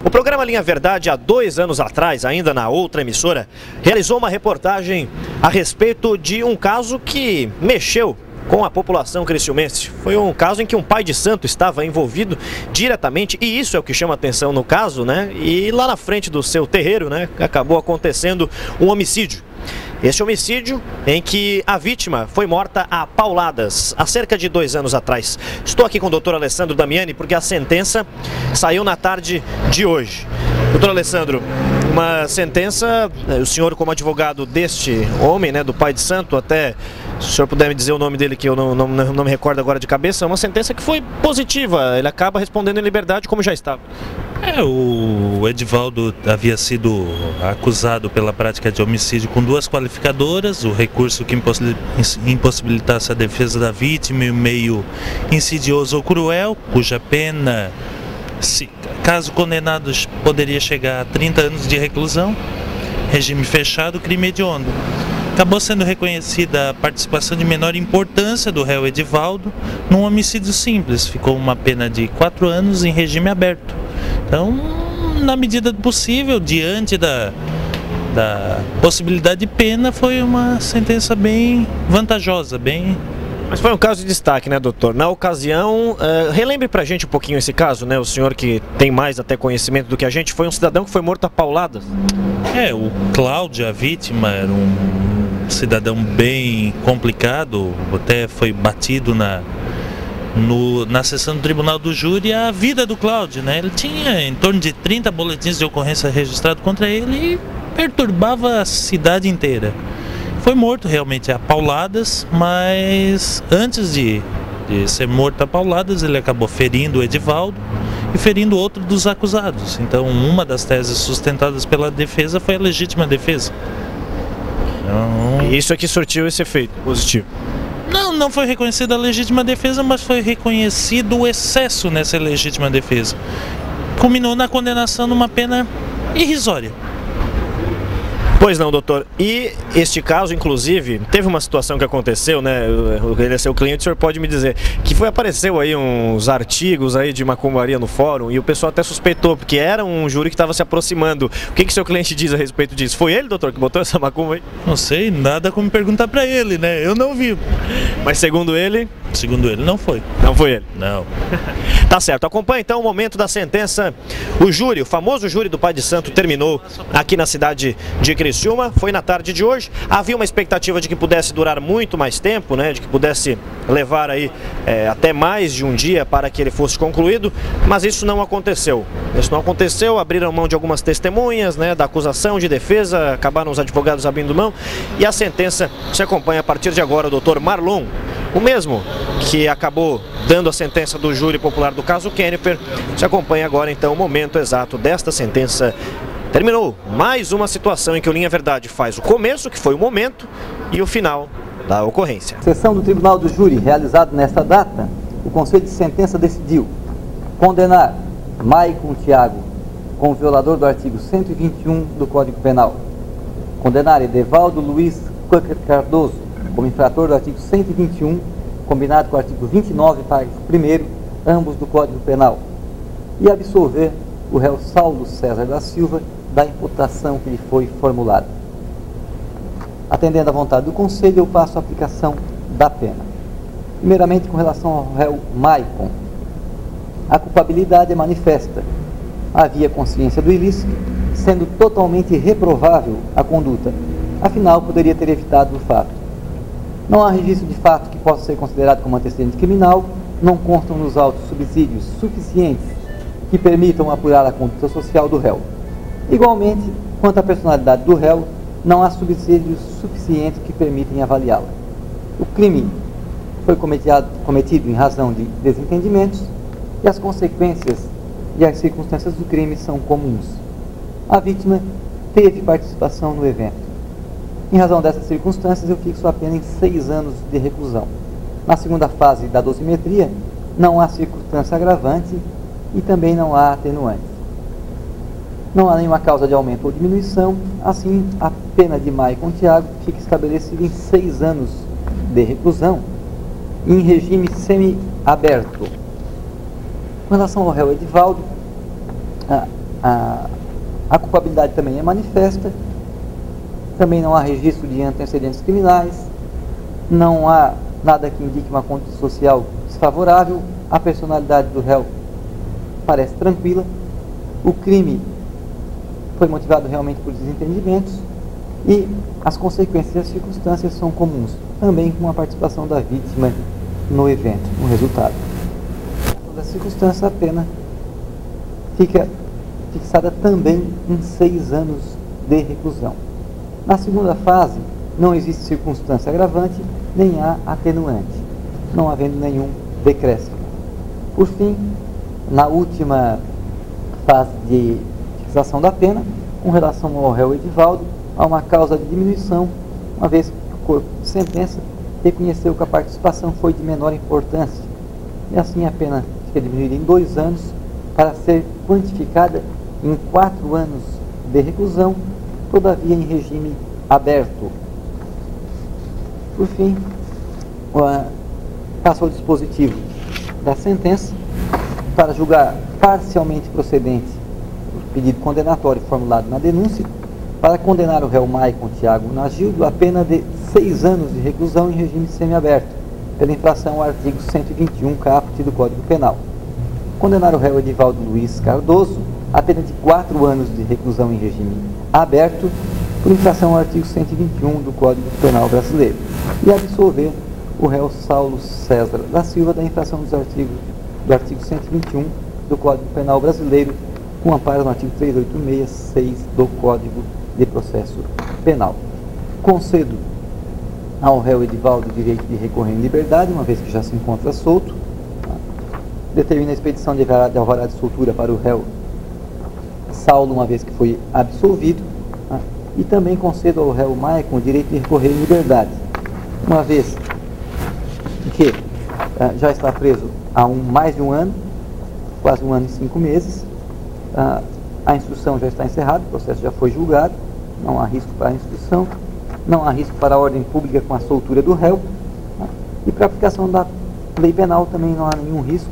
O programa Linha Verdade, há 2 anos atrás, ainda na outra emissora, realizou uma reportagem a respeito de um caso que mexeu com a população criciumense. Foi um caso em que um pai de santo estava envolvido diretamente, e isso é o que chama atenção no caso, né? E lá na frente do seu terreiro, né, acabou acontecendo um homicídio. Este homicídio em que a vítima foi morta a pauladas há cerca de 2 anos atrás. Estou aqui com o doutor Alessandro Damiani porque a sentença saiu na tarde de hoje. Doutor Alessandro, uma sentença, o senhor como advogado deste homem, né, do pai de santo, até se o senhor puder me dizer o nome dele que eu não me recordo agora de cabeça, é uma sentença que foi positiva, ele acaba respondendo em liberdade como já estava. O Edivaldo havia sido acusado pela prática de homicídio com 2 qualificadoras, o recurso que impossibilitasse a defesa da vítima e o meio insidioso ou cruel, cuja pena, caso condenados, poderia chegar a 30 anos de reclusão, regime fechado, crime hediondo. Acabou sendo reconhecida a participação de menor importância do réu Edivaldo num homicídio simples, ficou uma pena de 4 anos em regime aberto. Então, na medida do possível, diante da possibilidade de pena, foi uma sentença bem vantajosa, bem... Mas foi um caso de destaque, né, doutor? Na ocasião, relembre pra gente um pouquinho esse caso, né? O senhor que tem mais até conhecimento do que a gente, foi um cidadão que foi morto a pauladas. O Cláudio, a vítima, era um cidadão bem complicado, até foi batido na sessão do Tribunal do Júri a vida do Cláudio, né? Ele tinha em torno de 30 boletins de ocorrência registrados contra ele e perturbava a cidade inteira. Foi morto realmente a pauladas, mas antes de ser morto a pauladas, ele acabou ferindo o Edivaldo e ferindo outro dos acusados. Então, uma das teses sustentadas pela defesa foi a legítima defesa. E isso aqui surtiu esse efeito positivo? Não foi reconhecida a legítima defesa, mas foi reconhecido o excesso nessa legítima defesa. Culminou na condenação numa pena irrisória. Pois não, doutor. E este caso, inclusive, teve uma situação que aconteceu, né? Ele é seu cliente, o senhor pode me dizer, que apareceu aí uns artigos aí de macumbaria no fórum e o pessoal até suspeitou, porque era um júri que estava se aproximando. O que seu cliente diz a respeito disso? Foi ele, doutor, que botou essa macumba aí? Não sei, nada como perguntar pra ele, né? Eu não vi. Mas segundo ele? Segundo ele, não foi. Não foi ele? Não. Tá certo. Acompanhe então o momento da sentença. O júri, o famoso júri do Pai de Santo, terminou aqui na cidade de Criciúma. Foi na tarde de hoje. Havia uma expectativa de que pudesse durar muito mais tempo, né? De que pudesse levar aí até mais de um dia para que ele fosse concluído, mas isso não aconteceu. Isso não aconteceu, abriram mão de algumas testemunhas, né? Da acusação, de defesa, acabaram os advogados abrindo mão e a sentença se acompanha a partir de agora o doutor Marlon, o mesmo que acabou dando a sentença do júri popular do caso Keniper. Se acompanha agora então o momento exato desta sentença. Terminou mais uma situação em que o Linha Verdade faz o começo, que foi o momento, e o final da ocorrência. Sessão do Tribunal do Júri, realizado nesta data, o Conselho de Sentença decidiu condenar Maicon Thiago como violador do artigo 121 do Código Penal, condenar Edivaldo Luiz Quaker Cardoso como infrator do artigo 121, combinado com o artigo 29, parágrafo 1º, ambos do Código Penal, e absolver o réu Saulo César da Silva da imputação que lhe foi formulada. Atendendo à vontade do Conselho, eu passo a aplicação da pena. Primeiramente, com relação ao réu Maicon, a culpabilidade é manifesta. Havia consciência do ilícito, sendo totalmente reprovável a conduta, afinal poderia ter evitado o fato. Não há registro de fato que possa ser considerado como antecedente criminal, não constam nos autos subsídios suficientes que permitam apurar a conduta social do réu. Igualmente, quanto à personalidade do réu, não há subsídios suficientes que permitem avaliá-la. O crime foi cometido em razão de desentendimentos e as consequências e as circunstâncias do crime são comuns. A vítima teve participação no evento. Em razão dessas circunstâncias, eu fixo a pena em 6 anos de reclusão. Na segunda fase da dosimetria, não há circunstância agravante e também não há atenuante. Não há nenhuma causa de aumento ou diminuição, assim a pena de Maicon Thiago fica estabelecida em 6 anos de reclusão em regime semi-aberto. Com relação ao réu Edivaldo, A culpabilidade também é manifesta, também não há registro de antecedentes criminais, não há nada que indique uma conduta social desfavorável, a personalidade do réu parece tranquila, o crime foi motivado realmente por desentendimentos e as consequências e as circunstâncias são comuns, também com a participação da vítima no evento, no resultado. Toda circunstância, a pena fica fixada também em 6 anos de reclusão. Na segunda fase, não existe circunstância agravante, nem há atenuante, não havendo nenhum decréscimo. Por fim, na última fase de fixação da pena, com relação ao réu Edivaldo, há uma causa de diminuição, uma vez que o corpo de sentença reconheceu que a participação foi de menor importância, e assim a pena fica diminuída em 2 anos, para ser quantificada em 4 anos de reclusão, todavia em regime aberto. Por fim, passo ao dispositivo da sentença. Para julgar parcialmente procedente o pedido condenatório formulado na denúncia, para condenar o réu Maicon Tiago Nagildo a pena de 6 anos de reclusão em regime semiaberto, pela infração ao artigo 121 caput do Código Penal. Condenar o réu Edivaldo Luiz Cardoso a pena de 4 anos de reclusão em regime aberto, por infração ao artigo 121 do Código Penal brasileiro, e absolver o réu Saulo César da Silva da infração do artigo 121 do Código Penal brasileiro, com amparo no artigo 386.6 do Código de Processo Penal. Concedo ao réu Edivaldo o direito de recorrer em liberdade, uma vez que já se encontra solto. Determina a expedição de alvará de soltura para o réu Saulo, uma vez que foi absolvido. E também concedo ao réu Maicon o direito de recorrer em liberdade, uma vez que já está preso há mais de um ano, quase 1 ano e 5 meses. A instrução já está encerrada, o processo já foi julgado, não há risco para a instrução, não há risco para a ordem pública com a soltura do réu, e para a aplicação da lei penal também não há nenhum risco,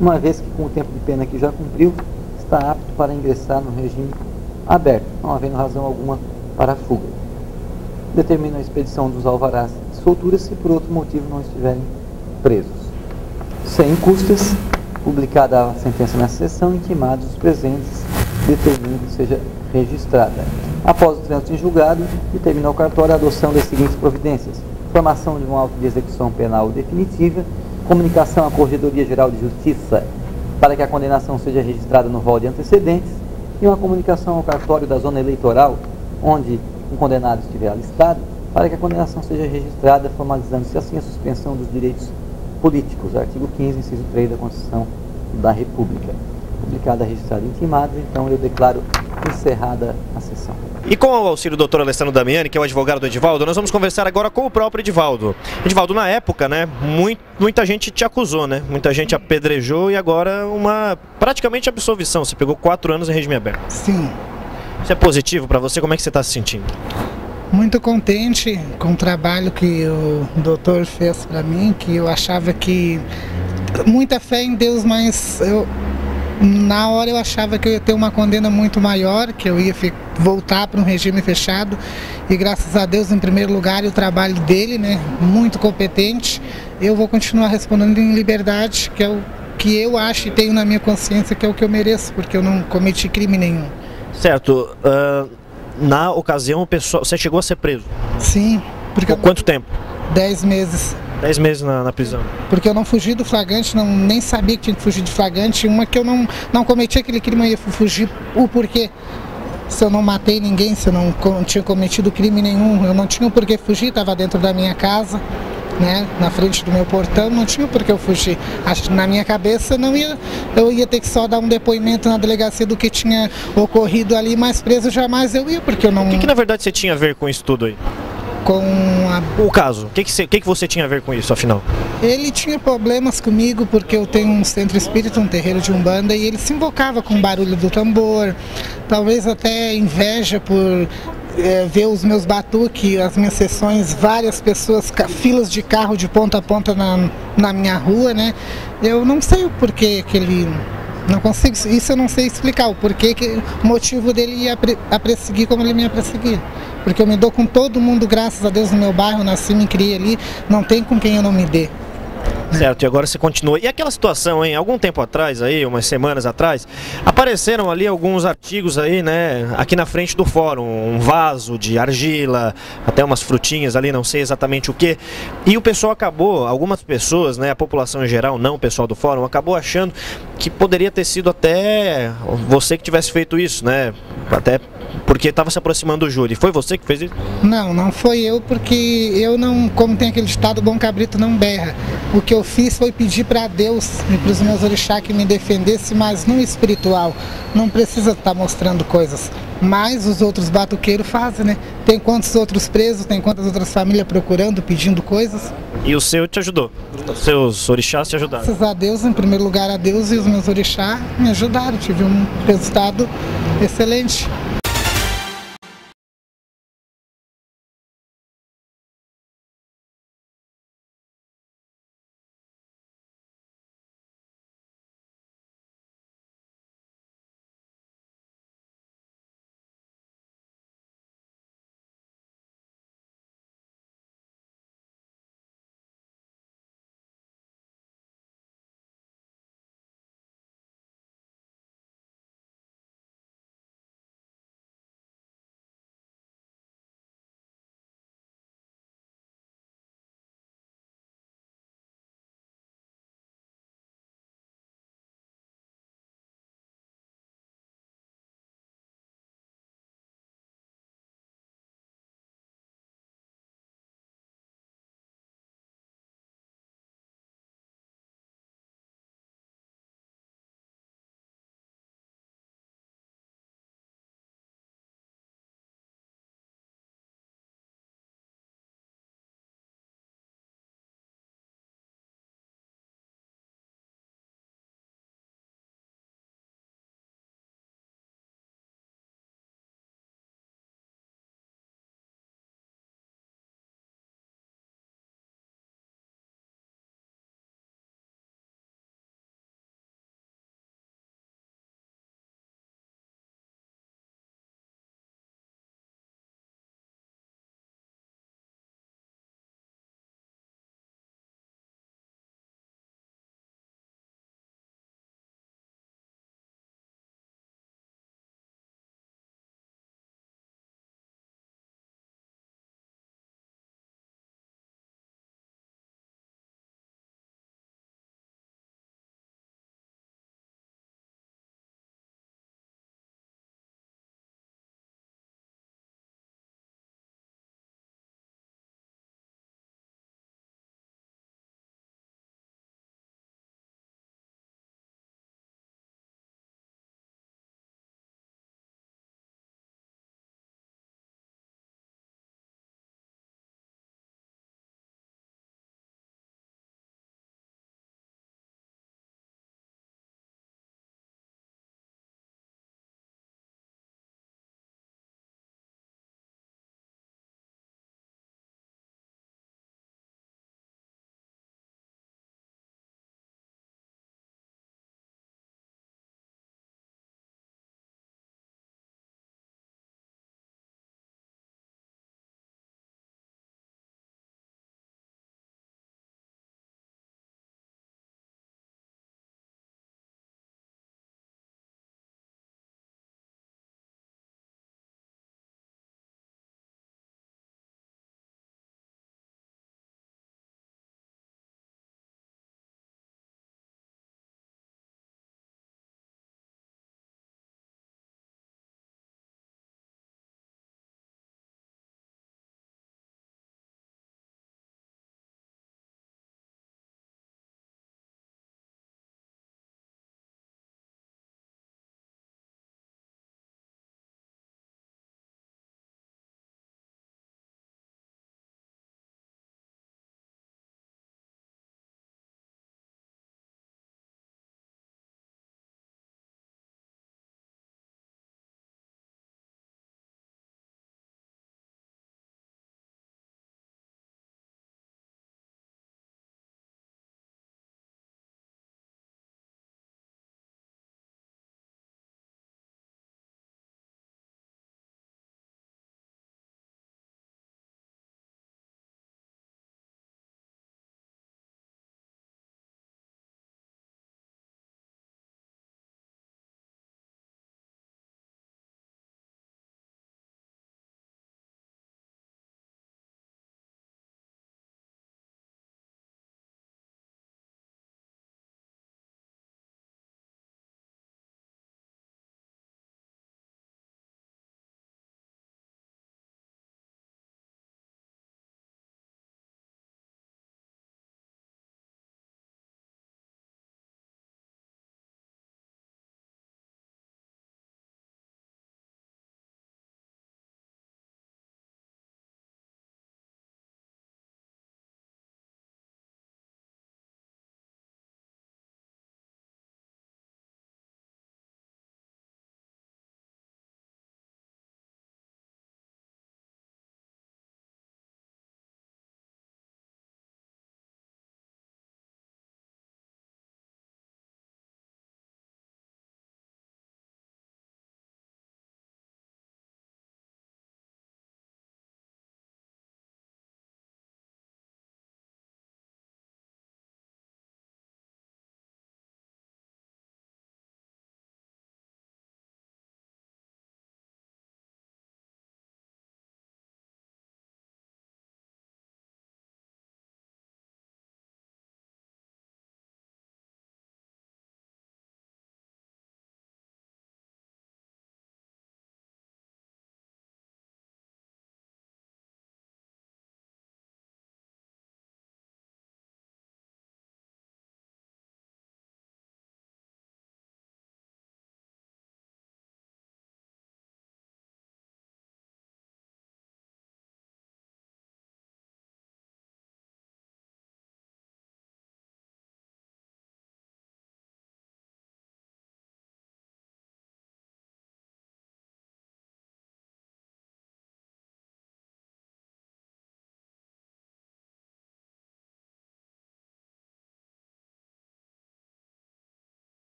uma vez que com o tempo de pena que já cumpriu, está apto para ingressar no regime aberto, não havendo razão alguma para a fuga. Determina a expedição dos alvarás de soltura se por outro motivo não estiverem presos. Sem custas, publicada a sentença nessa sessão, intimados os presentes, determina que seja registrada. Após o trânsito em julgado, determina ao cartório a adoção das seguintes providências: formação de um auto de execução penal definitiva, comunicação à Corregedoria Geral de Justiça para que a condenação seja registrada no rol de antecedentes, e uma comunicação ao cartório da zona eleitoral, onde um condenado estiver alistado, para que a condenação seja registrada, formalizando-se assim a suspensão dos direitos políticos, artigo 15, inciso 3 da Constituição da República. Publicada, registrada e intimada, então eu declaro encerrada a sessão. E com o auxílio do Dr. Alessandro Damiani, que é o advogado do Edivaldo, nós vamos conversar agora com o próprio Edivaldo. Edivaldo, na época, né, muita gente te acusou, né? Muita gente apedrejou e agora uma praticamente absolvição. Você pegou 4 anos em regime aberto. Sim. Isso é positivo para você? Como é que você está se sentindo? Muito contente com o trabalho que o doutor fez para mim, que eu achava que... Muita fé em Deus, mas na hora eu achava que eu ia ter uma condena muito maior, que eu ia voltar para um regime fechado, e graças a Deus, em primeiro lugar, o trabalho dele, né, muito competente, eu vou continuar respondendo em liberdade, que é o que eu acho e tenho na minha consciência que é o que eu mereço, porque eu não cometi crime nenhum. Certo. Na ocasião, você chegou a ser preso? Sim. Por quanto tempo? 10 meses. 10 meses na prisão. Porque eu não fugi do flagrante, nem sabia que tinha que fugir de flagrante. Uma que eu não cometi aquele crime, eu ia fugir. O porquê? Se eu não matei ninguém, se eu não tinha cometido crime nenhum, eu não tinha o porquê fugir, estava dentro da minha casa, né, na frente do meu portão, não tinha por que eu fugir. Acho que na minha cabeça eu ia ter que só dar um depoimento na delegacia do que tinha ocorrido ali, mas preso jamais eu ia, porque eu não... O que na verdade você tinha a ver com isso tudo aí? O caso, o que você tinha a ver com isso, afinal? Ele tinha problemas comigo porque eu tenho um centro espírita, um terreiro de Umbanda, e ele se invocava com o barulho do tambor, talvez até inveja por ver os meus batuques, as minhas sessões, várias pessoas, filas de carro de ponta a ponta na minha rua, né? Eu não sei o porquê que ele Não consigo, isso eu não sei explicar, o porquê, o motivo dele ia a perseguir como ele me ia perseguir. Porque eu me dou com todo mundo, graças a Deus, no meu bairro, nasci, me criei ali, não tem com quem eu não me dê. Certo, e agora você continua. E aquela situação, hein? Algum tempo atrás, aí, umas semanas atrás, apareceram ali alguns artigos aí, né? Aqui na frente do fórum, um vaso de argila, até umas frutinhas ali, não sei exatamente o que. E o pessoal acabou, algumas pessoas, né? A população em geral, não o pessoal do fórum, acabou achando que poderia ter sido até você que tivesse feito isso, né? Até porque estava se aproximando do júri. Foi você que fez isso? Não, não foi eu, porque eu não, como tem aquele ditado, bom cabrito não berra. O que eu fiz foi pedir para Deus e para os meus orixás que me defendesse, mas no espiritual. Não precisa estar mostrando coisas. Mas os outros batuqueiros fazem, né? Tem quantos outros presos, tem quantas outras famílias procurando, pedindo coisas. E o seu te ajudou? Os seus orixás te ajudaram? Graças a Deus, em primeiro lugar a Deus, e os meus orixás me ajudaram. Tive um resultado excelente.